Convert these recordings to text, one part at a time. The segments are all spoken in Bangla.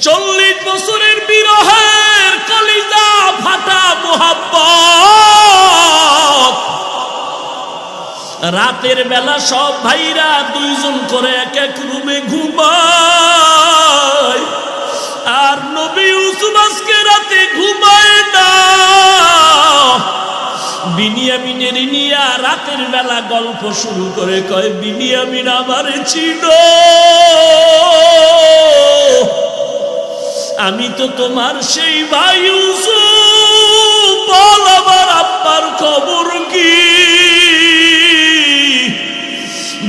40 বছরের বিরহের কলিজা ফাটা মোহাব্বত। রাতের বেলা সব ভাইরা 2 জন করে এক এক রুমে ঘুমায়, আর নবী ইউসুফ আজকে রাতে ঘুমায় না। বিনিয়ামিনের নিয়া রাতের বেলা গল্প শুরু করে, কয় বিনিয়ামিন আমারে চিনো, আমি তো তোমার সেই ভাই ইউসুফ, বল আমার আব্বার খবর কি?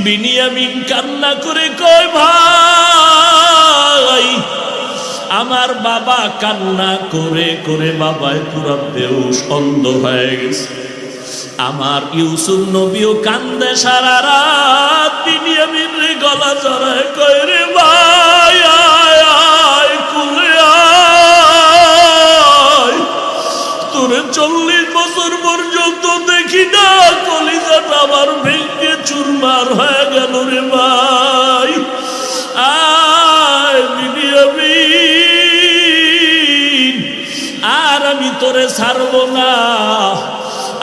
বিনিয়ামিন কান্না করে কয় ভাই, আমার বাবা কান্না করে করে বাবায় পুরা বেহুশ অন্ধ হয়ে গেছে। আমার ইউসুফ নবীও কান্দে সারা রাত। বিনিয়ামিন রে গলা জড়ায় কয় রে ভাই আয় আয় কুলে আয়, তোরে 40 বছর পর্যন্ত দেখি না, কলিজাটা আমার ভেঙে চুরমার হয়ে গেল রে ভাই, আয় বিনিয়ামিন, আর আমি তোরে ছাড়বো না,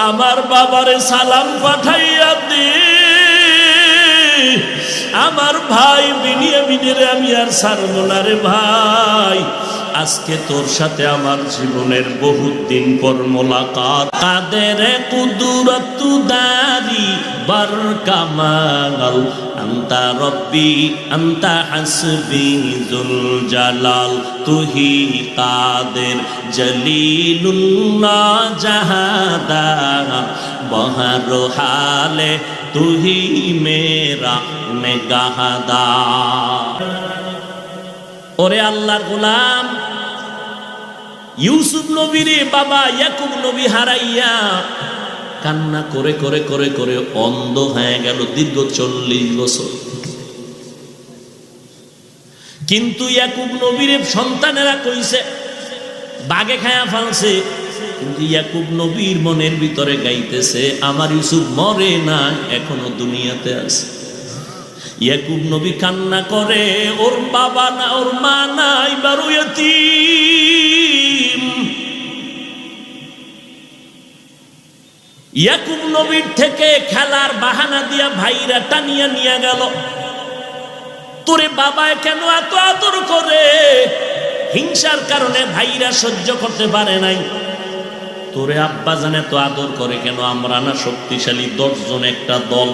আমার বাবারে সালাম পাঠাইয়া দে, আমার ভাই বিনিয়ামিনের আমি আর ছাড়বো না রে ভাই, আজকে তোর সাথে আমার জীবনের বহুত দিন পর মোলাকাত। কাদের কুদরত দারি বার কামাল, আন্তা রব্বি আন্তা হাসবি জুল জালাল, তুহি কাদের জলিলুল্লাহ জাহাদা, বহর হালে তুহি মেরা নেগাহাদা। ওরে আল্লাহর গোলাম, ইউসুফ নবীরে বাবা ইয়াকুব নবী হারাইয়া কান্না করে করে করে করে অন্ধ হয়ে গেল দীর্ঘ 40 বছর। কিন্তু ইয়াকুব নবীর সন্তানেরা কইছে বাগে খায়া ফেলছে, কিন্তু ইয়াকুব নবীর মনের ভিতরে গাইতেছে আমার ইউসুফ মরে না, এখনো দুনিয়াতে আছে। ইয়াকুব নবী কান্না করে, ওর বাবা না, ওর মা নাই, বারো ইয়তীম। ইয়াকুব নবীর থেকে খেলার বাহানা দিয়া ভাইরা টানিয়া নিয়ে গেল, তোরে বাবায় কেন এত আদর করে? হিংসার কারণে ভাইরা সহ্য করতে পারে নাই। তোরে আব্বা জানে তো আদর করে কেন? আমরা না শক্তিশালী 10 জন একটা দল।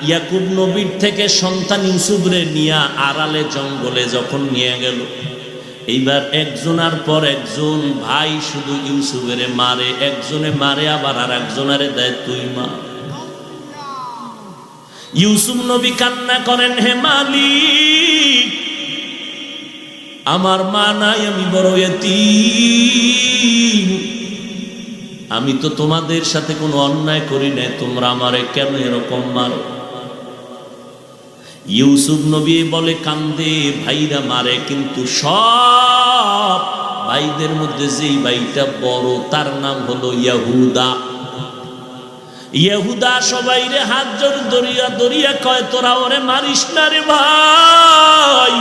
ইয়াকুব নবীর থেকে সন্তান ইউসুফরে নিয়ে আড়ালে জঙ্গলে যখন নিয়ে গেল, এইবার একজনের পর একজন ভাই শুধু ইউসুফের মারে, একজনে মারে আবার আর একজনের দেয় তুই মা। ইউসুফ নবী কান্না করেন, হে মালিক, আমার মা নাই, আমি বড় ইয়তীম, আমি তো তোমাদের সাথে কোনো অন্যায় করি না, তোমরা আমারে কেন এরকম মারো? ইউসুফ নবী বলে কান্দে, ভাইরা মারে, কিন্তু সব ভাইদের মধ্যে যেই ভাইটা বড় তার নাম হলো ইয়াহুদা। ইয়াহুদা সবাইরে হাত জোর দরিয়া দরিয়া কয়, তোরা ওরে মারিস না রে ভাই,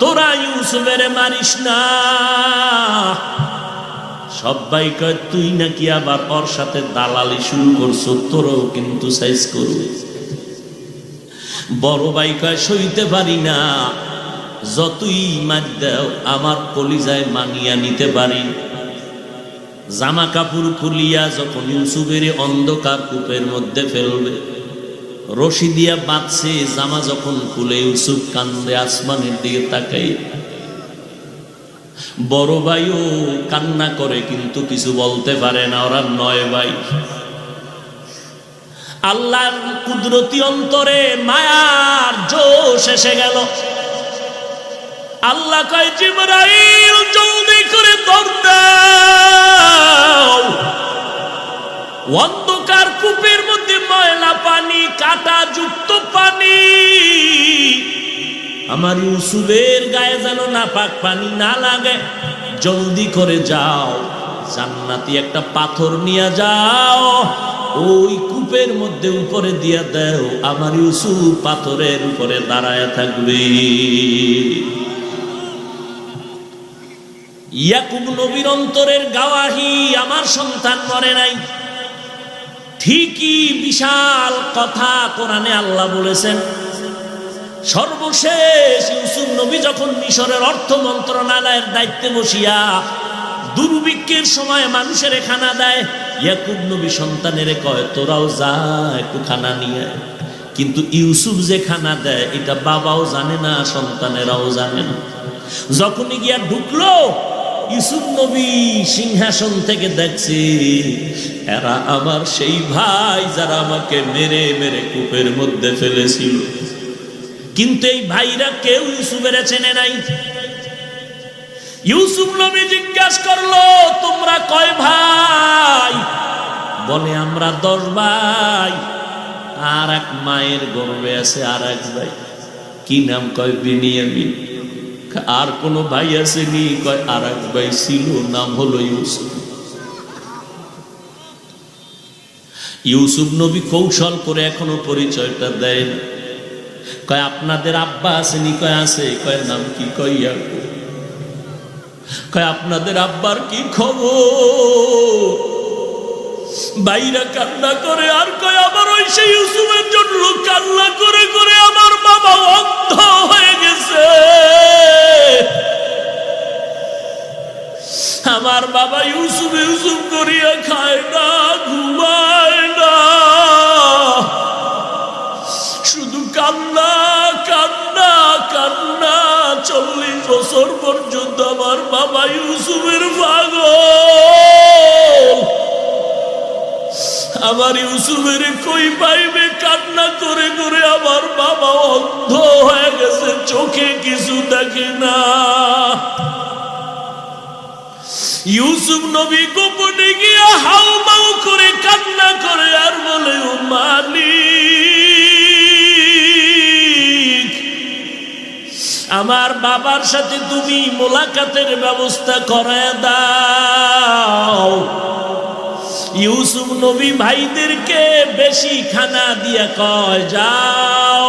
তোরা ইউসুফেরে মারিস না। সবাই কয় তুই নাকি আবার ওর সাথে দালালি শুরু করছো, তোরও কিন্তু সাইজ করবে। বড় ভাই কয় সইতে পারি না, যতই মার দাও আমার কলিজায় মানিয়া নিতে পারি। জামা কাপড় খুলিয়া যখন ইউসুফের অন্ধকার কূপের মধ্যে ফেলবে, রশি দিয়া বাঁধছে, জামা যখন খুলে ইউসুফ কান্দে আসমানের দিকে তাকাই। বড় ভাইও কান্না করে কিন্তু কিছু বলতে পারে না, ওরা 9 ভাই। আল্লাহর কুদরতি অন্তরে মায়ার জোশ এসে গেল। আল্লাহ কয় জিবরাইল জলদি করে দৌড় দাও। অন্ধকার কূপের মধ্যে ময়লা পানি, কাঁটা যুক্ত পানি, আমার ইউসুফের গায়ে যেন নাপাক পানি না লাগে। জলদি করে যাও, জান্নাতি একটা পাথর নিয়ে যাও, ওই কূপের মধ্যে উপরে দিয়া দাও, আমার ইউসুফ পাথরের উপরে দাঁড়ায় থাকবে। ইয়াকুব নবীর অন্তরের গাওয়াহি, আমার সন্তান মরে নাই। ঠিকই বিশাল কথা কোরআনে আল্লাহ বলেছেন। সর্বশেষ ইউসুফ নবী যখন মিশরের অর্থ মন্ত্রণালয়ের দায়িত্বে বসিয়া দুর্ভিক্ষের সময় মানুষের খানা দেয়, ইয়াকুব নবী সন্তানের কয় তোরাও যা একটু খানা নিয়ে। কিন্তু ইউসুফ যে খানা দেয় এটা বাবাও জানে না, সন্তানেরাও জানে না। যখনই গিয়া ঢুকলো ইউসুফ নবী সিংহাসন থেকে দেখছে এরা আমার সেই ভাই যারা আমাকে মেরে মেরে কূপের মধ্যে ফেলেছিল। কিন্তু এই ভাইরা কেউ ইউসুফের চেনে নাই। ইউসুফ নবী জিজ্ঞাসা করলো তোমরা কয় ভাই? বলে আমরা 10 ভাই, আর এক মায়ের গর্ভে আছে আর এক ভাই। কি নাম? কয় বিনিয়ামিন। আর কোন ভাই আসেনি? কয় আর এক ভাই ছিল, নাম হলো ইউসুফ। ইউসুফ নবী কৌশল করে এখনো পরিচয়টা দেয় না। কয় আপনাদের আব্বা আসেনি? কয় আছে। কয় নাম কি? কয় ইয়াকুব। কয় আপনাদের আব্বার কি খবর? বাইরা কান্না করে আর কয় আমার ওই সেই ইউসুফের জন্য কান্না করে করে আমার বাবা অন্ধ হয়ে গেছে। আমার বাবা ইউসুফ ইউসুফ করিয়া খায় না, ঘুমায় না, শুধু কান্না কান্না কান্না। 40 বছর পর্যন্ত আমার বাবা ইউসুফের পাগল। আমার ইউসুফের কই পাইবে? কান্না করে করে আমার বাবা অন্ধ হয়ে গেছে, চোখে কিছু দেখে না। ইউসুফ নবী গোপনে গিয়া হাউমাউ করে কান্না করে আর বলে ও মালিক, আমার বাবার সাথে তুমি মোলাকাতের ব্যবস্থা করে দাও। ইউসুফ নবী ভাইদেরকে বেশি খানা দিয়া কয় যাও,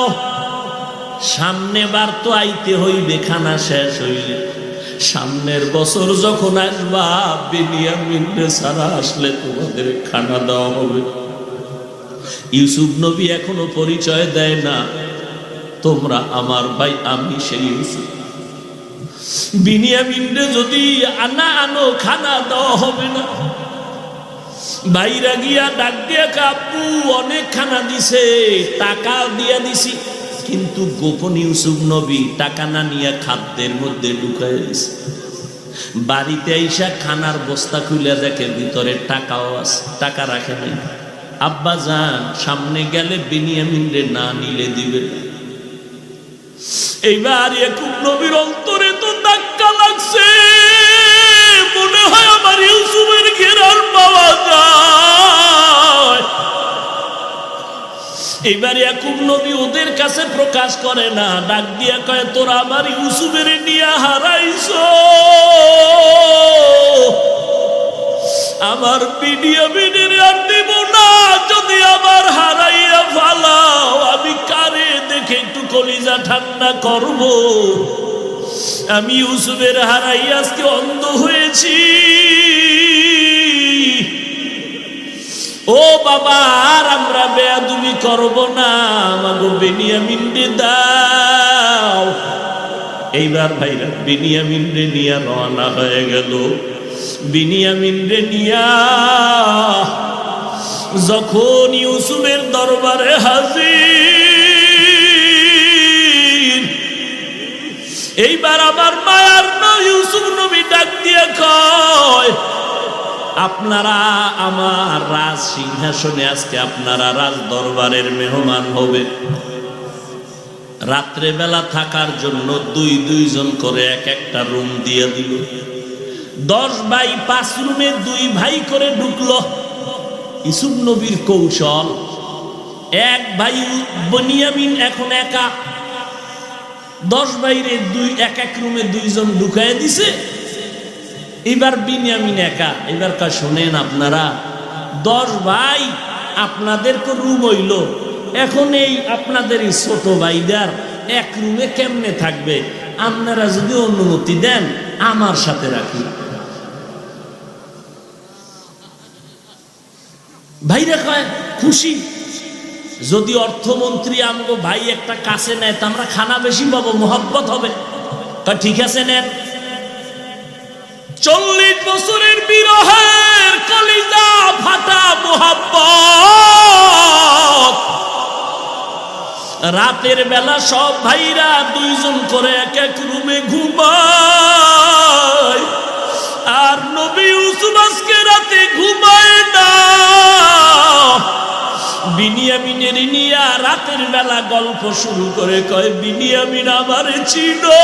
সামনে বার তো আইতে হইবে, খানা শেষ হইলে সামনের বছর যখন আসবা বিনিয়ামিনকে ছাড়া আসলে তোমাদের খানা দেওয়া হবে। ইউসুফ নবী এখনো পরিচয় দেয় না, তোমরা আমার ভাই, আমি সেই ইউসুফ। বিনিয়ামিনকে যদি আনো খানা দেওয়া হবে না। ভাইরা গিয়া ডাক দিয়া কাপু অনেক খানা দিছে, টাকা দিয়া দিছি, কিন্তু গোপন ইউসুফ নবী টাকা না নিয়ে খাদ্যের মধ্যে ঢুকায় দিছে। বাড়িতে আইসা খানার বস্তা খুলে দেখে ভিতরে টাকাও আছে, টাকা রাখে নাই। আব্বা যান সামনে গেলে বিনিয়ামিনরে না নিলে দিবে। এইবার ইয়াকুব নবীর অন্তরে তো ধাক্কা লাগছে, মনে হয় আমার ইউসুফের ঘেরার পাওয়া যায়। এইবার ইয়াকুব নবী ওদের কাছে প্রকাশ করে না, ডাক দিয়া কয় তোরা আমার ইউসুফের নিয়ে হারাইছো, আমার বিনিয়ামিনের আর দিব না। যদি আবার হারাইয়া ফালাও আমি কারে দেখে একটু কলিজা ঠান্ডা করব? আমি ইউসুফের হারাই আজকে অন্ধ হয়েছি। ও বাবা, আর আমরা বেয়াদবি করব না, আমাকে বিনিয়ামিনরে দাও। এইবার ভাইরা বিনিয়ামিনরে নিয়ে রওনা হয়ে গেল। বিনিয়ামিনরে নিয়া যখন ইউসুফের দরবারে হাজির, এইবার আমার মায়ার ইউসুফ নবী ডাক দিয়ে কয় আপনারা আমার রাজ সিংহাসনে আজকে আপনারা রাজ দরবারের মেহমান হবে। রাত্রে বেলা থাকার জন্য 2 জন করে একটা রুম দিয়ে দিল। 10 ভাই 5 রুমে 2 ভাই করে ঢুকলো। ইউসুফ নবীর কৌশল, এক ভাই বিনিয়ামিন এখন একা, 10 ভাইরে এক রুমে 2 জন ঢুকায় দিছে। এবার বিনিয়ামিন একা। এবার শোনেন আপনারা, 10 ভাই আপনাদের তো রুম হইল, এখন এই আপনাদের এই ছোট ভাইদার এক রুমে কেমনে থাকবে? আপনারা যদি অনুমতি দেন আমার সাথে রাখি। ভাইরা কয় খুশি। যদি অর্থমন্ত্রী আমগো ভাই একটা কাছে নেয় তা আমরা খানা বেশি পাবো, মোহাব্বত হবে। ঠিক আছে নেন। 40 বছরের বিরহের কলিজা ফাটা মোহাব্বত, রাতের বেলা সব ভাইরা 2 জন করে এক এক রুমে ঘুমায়, আর নবী ইউসুফ আজকে রাতে ঘুমায় না। বিনিয়ামিনের নিয়া রাতের বেলা গল্প শুরু করে, কয় বিনিয়ামিন আমারে চিনো,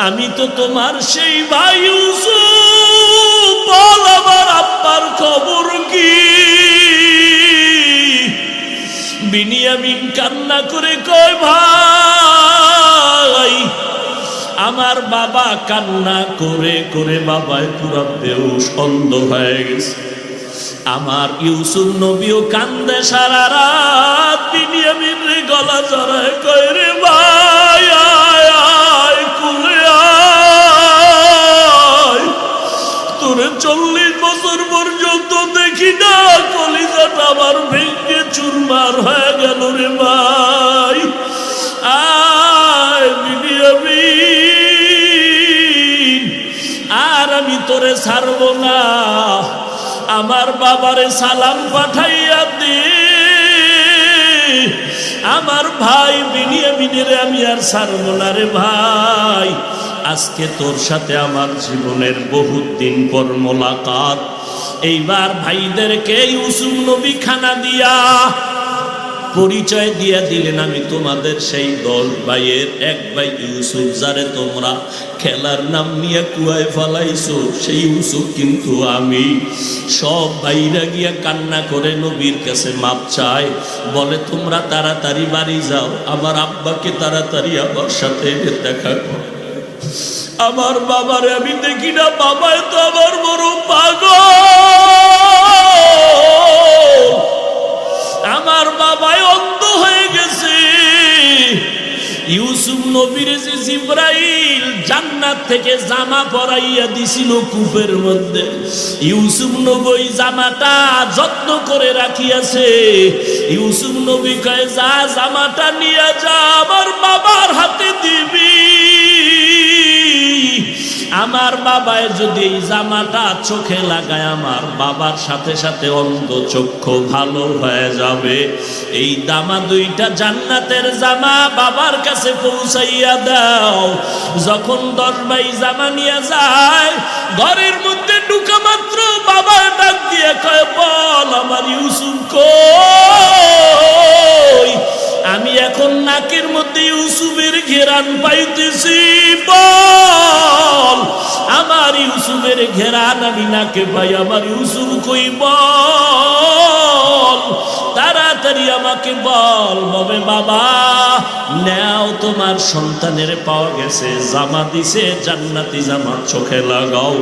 আমি তো তোমার সেই ভাই ইউসুফ, বল আমার আব্বার খবর কি? বিনিয়ামিন কান্না করে কয় ভাই আমার বাবা কান্না করে করে বাবায় পুরা বেহুশ অন্ধ হয়ে গেছে, আমার ইউসুফ নবীও কান্দে সারা রাত। বিনিয়ামিন রে গলা জড়ায় কয় রে ভাই আয় আয় কুলে আয়, তোরে 40 বছর পর্যন্ত দেখি না, কলিজাটা আমার ভেঙে চুরমার হয়ে গেল রে ভাই, আয় বিনিয়ামিন, আর আমি তোরে ছাড়বো না, আমার বাবারে সালাম পাঠাইয়া দে, আমার ভাই বিনিয়ামিনের আমি আর ছাড়বো না রে ভাই, আজকে তোর সাথে আমার জীবনের বহুত দিন পর মোলাকাত। এইবার ভাইদেরকে ইউসুফ নবী খানা দিয়া পরিচয় দিয়া দিলেন, আমি তোমাদের সেই 10 ভাইয়ের এক ভাই ইউসুফ, যারে তোমরা খেলার নাম নিয়ে কুয়ায় ফেলাইছো, সেই ইউসুফ কিন্তু আমি। সব ভাইরা গিয়া কান্না করে নবীর কাছে মাপ চায়, বলে তোমরা তাড়াতাড়ি বাড়ি যাও, আমার আব্বাকে তাড়াতাড়ি আমার সাথে দেখা কর, আমার বাবারে আমি দেখি না, বাবায় তো আমার বড় পাগল, আমার বাবায় অন্ধ হয়ে গেছে। ইউসুফ নবীর যে জিবরাইল জান্নাত থেকে জামা পরাইয়া দিছিল কূপের মধ্যে, ইউসুফ নবী জামাটা যত্ন করে রাখিয়াছে। ইউসুফ নবী কয় যা জামাটা নিয়ে যা, আমার বাবার হাতে দিবি, আমার বাবায় যদি এই জামাটা চোখে লাগায়, আমার বাবার সাথে সাথে অন্ধ চক্ষু ভালো হয়ে যাবে। এই জামা 2টা জান্নাতের জামা বাবার কাছে পৌঁছাইয়া দাও। যখন 10 ভাই জামা নিয়ে যায়, ঘরের মধ্যে ঢুকা মাত্র বাবা ডাক দিয়ে কয় বল আমার ইউসুফ কই? আমি এখন নাকের মধ্যে ইউসুফের ঘেরান পাইতেছি, বল আমার ইউসুফের ঘেরান আমি নাকে পাই, আমার ইউসুফ কই বল, তাড়াতাড়ি আমাকে বল। বলে বাবা নাও তোমার সন্তানের পাওয়া গেছে, জামা দিছে জান্নাতি জামা, চোখে লাগাও।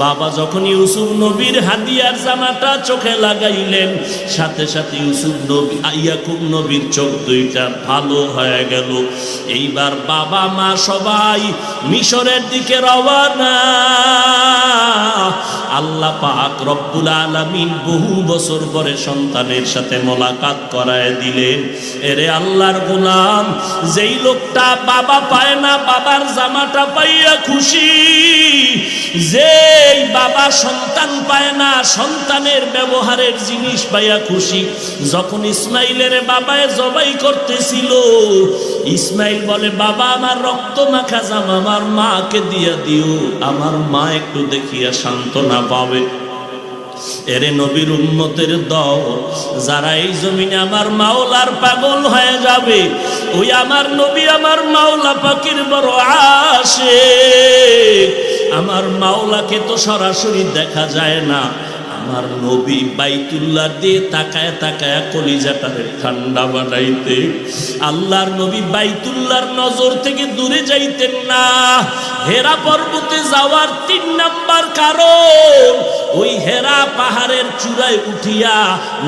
বাবা যখন ইউসুফ নবীর হাদিয়ার জামাটা চোখে লাগাইলেন, সাথে সাথে ইউসুফ নবী ইয়াকুব নবীর চোখ 2টা ভালো হয়ে গেল। এইবার বাবা মা সবাই মিশরের দিকে রওনা। আল্লাহ পাক রব্বুল আলামিন বহু বছর পরে সন্তানের সাথে মোলাকাত করায় দিলেন। এরে আল্লাহর গোলাম, যেই লোকটা বাবা পায় না, বাবার জামাটা পাইয়া খুশি, যেই বাবা সন্তান পায় না, সন্তানের ব্যবহারের জিনিস পাইয়া খুশি। যখন ইসমাইলের বাবায় জবাই করতেছিল, ইসমাইল বলে বাবা আমার রক্ত মাখা জামা আমার মাকে দিয়া দিও, আমার মা একটু দেখিয়া সান্ত্বনা পাবে। এরে নবীর উম্মতের দল, যারা এই জমিনে আমার মাওলার পাগল হয়ে যাবে, ওই আমার নবী আমার মাওলা পাকের বড় আশিক। আমার মাওলাকে তো সরাসরি দেখা যায় না, আমার নবী বাইতুল্লাহ দিয়ে তাকায় তাকায় কলিজাটারে ঠান্ডা বানাইতে। আল্লাহর নবী বাইতুল্লাহর নজর থেকে দূরে যাইতেন না। হেরা পর্বতে যাওয়ার 3 নাম্বার কারণ, ওই হেরা পাহাড়ের চূড়ায় উঠিয়া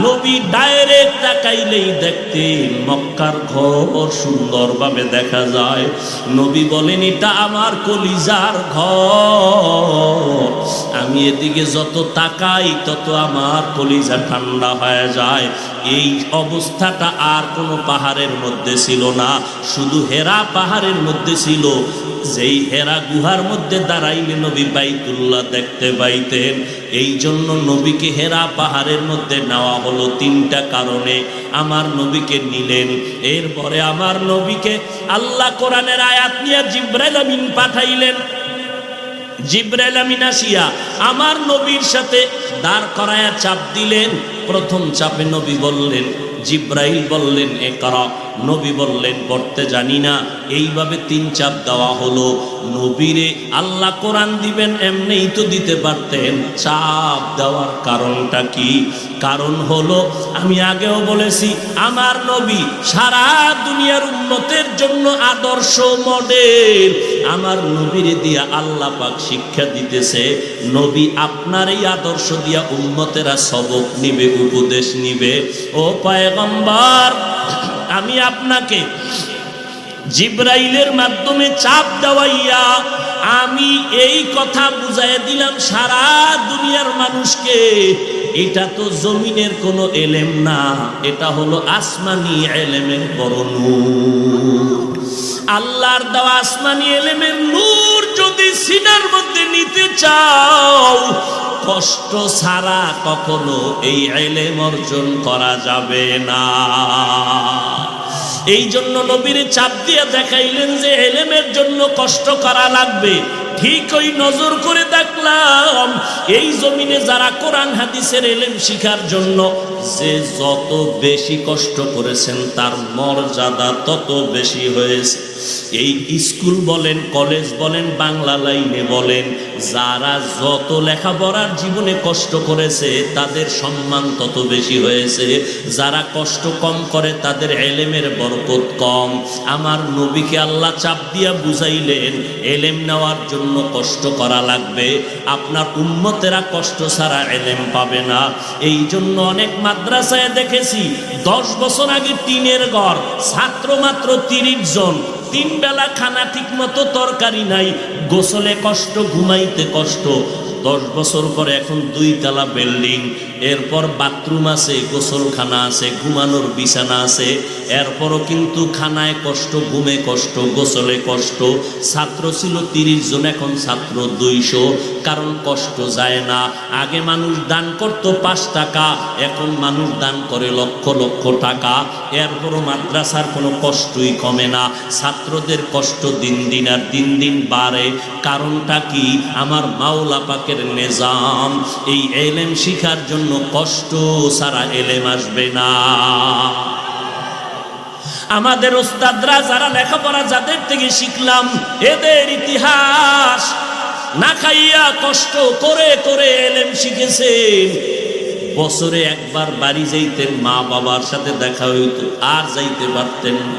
নবী ডাইরেক্ট তাকাইলেই দেখতেন মক্কার ঘর সুন্দরভাবে দেখা যায়। নবী বলেন, এটা আমার কলিজার ঘর, আমি এদিকে যত তাকাই তত আমার কলিজা ঠান্ডা হয়ে যায়। এই অবস্থাটা আর কোনো পাহাড়ের মধ্যে ছিল না, শুধু হেরা পাহাড়ের মধ্যে ছিল। যেই হেরা গুহার মধ্যে দাঁড়াইলে নবী বাইতুল্লাহ দেখতে পাইতেন। এই জন্য নবীকে হেরা পাহাড়ের মধ্যে নেওয়া হলো তিনটা কারণে। আমার নবীকে নিলেন, এরপরে আমার নবীকে আল্লাহ কোরআনের আয়াত নিয়ে জিবরাইল আমিন পাঠাইলেন। জিবরাইল আমিন আসিয়া আমার নবীর সাথে দাঁড় করায়া চাপ দিলেন। প্রথম চাপে নবী বললেন, জিবরাইল বললেন ইকরা, নবী বললেন পড়তে জানি না। এইভাবে তিন চাপ দেওয়া হলো। নবীরে আল্লাহ কোরআন দিবেন এমনিই তো দিতে পারতেন, চাপ দেওয়ার কারণটা কি? কারণ হলো, আমি আগেও বলেছি, আমার নবী সারা দুনিয়ার উম্মতের জন্য আদর্শ মডেল। আমার নবীরে দিয়া আল্লাহ পাক শিক্ষা দিতেছে, নবী আপনার এই আদর্শ দিয়া উম্মতেরা সবক নিবে, উপদেশ নিবে। ও পয়গম্বর, আমি আপনাকে জিবরাইলের মাধ্যমে চাপ দেওয়াইয়া আমি এই কথা বুঝাই দিলাম সারা দুনিয়ার মানুষকে, এটা তো জমিনের কোনো এলেম না, এটা হলো আসমানি এলেমের বড় নূর। আল্লাহর দেওয়া আসমানি এলেমের নূর যদি সিনার মধ্যে নিতে চাও, কষ্ট ছাড়া কখনো এই এলেম অর্জন করা যাবে না। এই জন্য নবীর চাপ দিয়ে দেখাইলেন যে এলেমের জন্য কষ্ট করা লাগবে। ঠিক ওই নজর করে দেখলাম, এই জমিনে যারা কোরআন হাদিসের এলেম শিখার জন্য যে যত বেশি কষ্ট করেছেন তার মর্যাদা তত বেশি হয়েছে। এই স্কুল বলেন, কলেজ বলেন, বাংলা লাইনে বলেন, যারা যত লেখাপড়ার জীবনে কষ্ট করেছে তাদের সম্মান তত বেশি হয়েছে। যারা কষ্ট কম করে তাদের এলেমের বরকত কম। আমার নবীকে আল্লাহ চাপ দিয়া বুঝাইলেন এলেম নেওয়ার জন্য কষ্ট করা লাগবে, আপনার উম্মতেরা কষ্ট ছাড়া এলেম পাবে না। এই জন্য অনেক মাদ্রাসায় দেখেছি 10 বছর আগে টিনের ঘর, ছাত্র মাত্র 30 জন, 3 বেলা খানা ঠিক মতো তরকারি নাই, গোসলে কষ্ট, ঘুমাইতে কষ্ট। 10 বছর পরে এখন 2 তলা বিল্ডিং, এরপর বাথরুম আছে, গোসলখানা আছে, ঘুমানোর বিছানা আছে। এরপরও কিন্তু খানায় কষ্ট, ঘুমে কষ্ট, গোসলে কষ্ট। ছাত্র ছিল 30 জন, এখন ছাত্র 200, কারণ কষ্ট যায় না। আগে মানুষ দান করত 5 টাকা, এখন মানুষ দান করে লক্ষ লক্ষ টাকা। এরপরও মাদ্রাসার কোনো কষ্টই কমে না, ছাত্রদের কষ্ট দিন দিন আর দিন দিন বাড়ে। কারণটা কি? আমার মাওলা পাকের নিজাম। এই এলেম শিখার জন্য কষ্ট ছাড়া এলেম আসবে না। আমাদের ওস্তাদরা যারা লেখাপড়া যাদের থেকে শিখলাম, এদের ইতিহাস না খাইয়া কষ্ট করে করে এলেম শিখেছেন। বছরে একবার বাড়ি যাইতেন, মা বাবার সাথে দেখা হইত, আর যাইতে পারতেন না।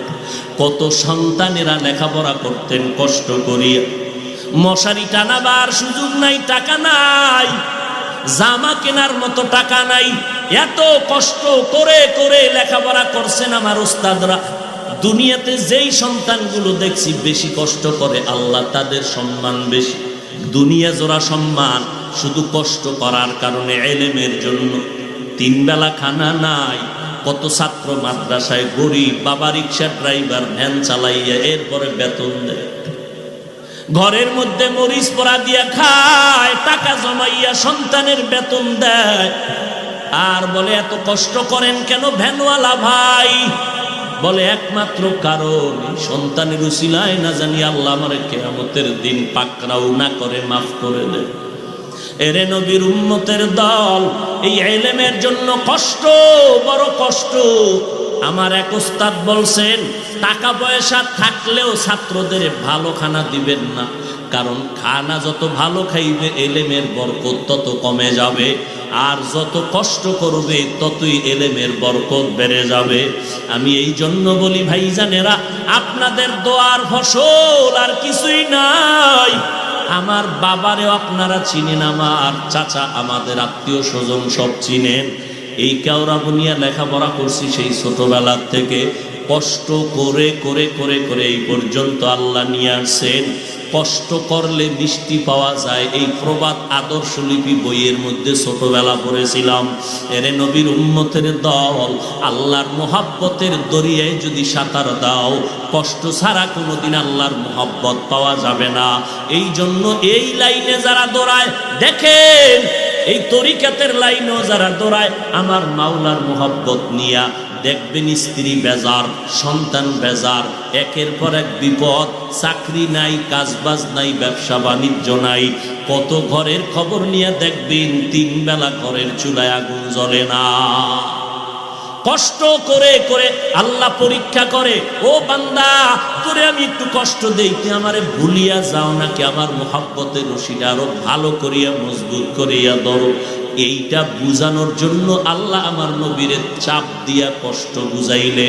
কত সন্তানেরা লেখাপড়া করতেন কষ্ট করিয়া। মশারি টানাবার সুযোগ নাই, টাকা নাই, জামা কেনার মতো টাকা নাই, এত কষ্ট করে করে লেখাপড়া করছেন আমার ওস্তাদরা। দুনিয়াতে যেই সন্তানগুলো দেখছি বেশি কষ্ট করে, আল্লাহ তাদের সম্মান বেশি। দুনিয়া জোড়া সম্মান শুধু কষ্ট করার কারণে, এলেমের জন্য। 3 বেলা খানা নাই, কত ছাত্র মাদ্রাসায় গরিব, বাবা রিক্সা ড্রাইভার, ভ্যান চালাইয়া এরপরে বেতন দেয়। ঘরের মধ্যে মরিচ পোড়া দিয়া খায়, টাকা জমাইয়া সন্তানের বেতন দেয়। আর বলে এত কষ্ট করেন কেন ভ্যানওয়ালা ভাই? বলে একমাত্র কারণ সন্তানের উসিলায় না জানি আল্লাহ আমারে কিয়ামতের দিন পাকড়াও না করে মাফ করে দেয়। এরে নবীর উম্মতের দল, এই ইলমের জন্য কষ্ট, বড় কষ্ট। আমার এক ওস্তাদ বলছেন, টাকা পয়সা থাকলেও ছাত্রদের ভালো খানা দিবেন না, কারণ খানা যত ভালো খাইবে এলেমের বরকত তত কমে যাবে, আর যত কষ্ট করবে ততই এলেমের বরকত বেড়ে যাবে। আমি এই জন্য বলি ভাইজানেরা, আপনাদের দোয়ার ফসল আর কিছুই নাই। আমার বাবারেও আপনারা চিনেন, আমার চাচা, আমাদের আত্মীয় স্বজন সব চিনেন। এই কেওড়া বুনিয়া লেখাপড়া করছি সেই ছোটবেলার থেকে, কষ্ট করে করে করে করে এই পর্যন্ত আল্লাহ নিয়ে আসছেন। কষ্ট করলে মিষ্টি পাওয়া যায়, এই প্রবাদ আদর্শলিপি বইয়ের মধ্যে ছোটবেলা পড়েছিলাম। এরে নবীর উম্মতের দল, আল্লাহর মোহাব্বতের দরিয়ায় যদি সাঁতার দাও, কষ্ট ছাড়া কোনোদিন আল্লাহর মোহাব্বত পাওয়া যাবে না। এই জন্য এই লাইনে যারা দৌড়ায়, দেখেন এই তরিকাতের লাইনেও যারা দৌড়ায়, আমার মাওলার মোহাব্বত নিয়া, দেখবেন স্ত্রী বেজার, সন্তান বেজার, একের পর এক বিপদ, চাকরি নাই, কাজবাজ নাই, ব্যবসা বাণিজ্য নাই, কত ঘরের খবর নিয়ে দেখবেন 3 বেলা ঘরের চুলায় আগুন জ্বলে না। কষ্ট করে করে আল্লাহ পরীক্ষা করে, ও বান্দা তোরে আমি একটু কষ্ট দেই, তুই আমারে ভুলিয়া যাও নাকি আমার মোহাব্বতের রশিটা আরো ভালো করিয়া মজবুত করিয়া ধরো। এইটা বুঝানোর জন্য আল্লাহ আমার নবীরে চাপ দিয়া কষ্ট বুঝাইলেন।